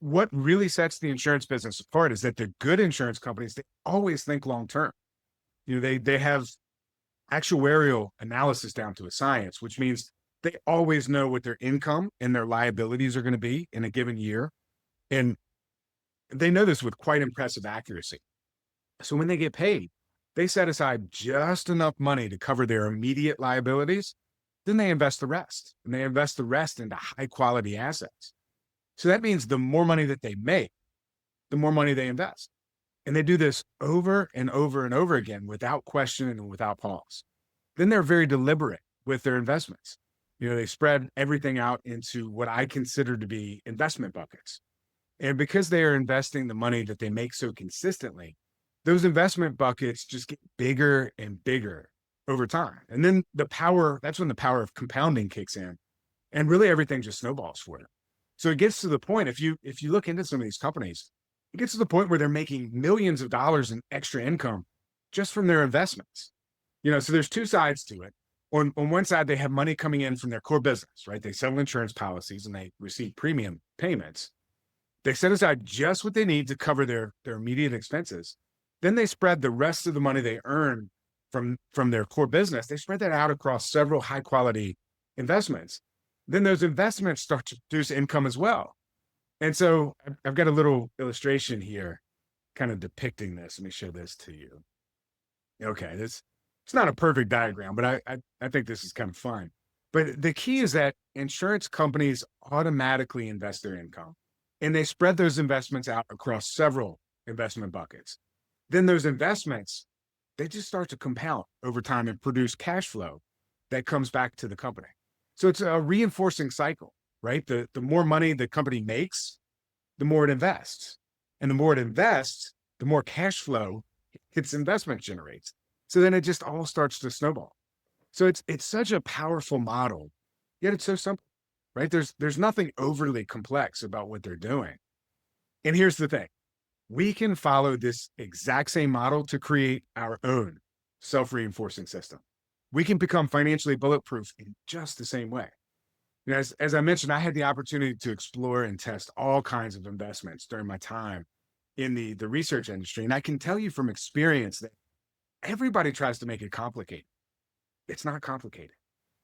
what really sets the insurance business apart is that the good insurance companies, they always think long term. They have actuarial analysis down to a science, which means they always know what their income and their liabilities are going to be in a given year. And they know this with quite impressive accuracy. So when they get paid, they set aside just enough money to cover their immediate liabilities. Then they invest the rest, and they invest the rest into high quality assets. So that means the more money that they make, the more money they invest. And they do this over and over and over again without question and without pause. Then they're very deliberate with their investments. They spread everything out into what I consider to be investment buckets. And because they are investing the money that they make so consistently, those investment buckets just get bigger and bigger over time. And then that's when the power of compounding kicks in, and really everything just snowballs for them. So it gets to the point, if you look into some of these companies, it gets to the point where they're making millions of dollars in extra income just from their investments. So there's two sides to it. On one side, they have money coming in from their core business, right? They sell insurance policies and they receive premium payments. They set aside just what they need to cover their immediate expenses. Then they spread the rest of the money they earn from their core business. They spread that out across several high quality investments. Then those investments start to produce income as well. And so I've got a little illustration here kind of depicting this. Let me show this to you. Okay, it's not a perfect diagram, but I think this is kind of fun. But the key is that insurance companies automatically invest their income, and they spread those investments out across several investment buckets. Then those investments, they just start to compound over time and produce cash flow that comes back to the company. So it's a reinforcing cycle, right? The more money the company makes, the more it invests. And the more it invests, the more cash flow its investment generates. So then it just all starts to snowball. So it's such a powerful model, yet it's so simple, right? There's nothing overly complex about what they're doing. And here's the thing. We can follow this exact same model to create our own self-reinforcing system. We can become financially bulletproof in just the same way. As I mentioned, I had the opportunity to explore and test all kinds of investments during my time in the research industry. And I can tell you from experience that everybody tries to make it complicated. It's not complicated.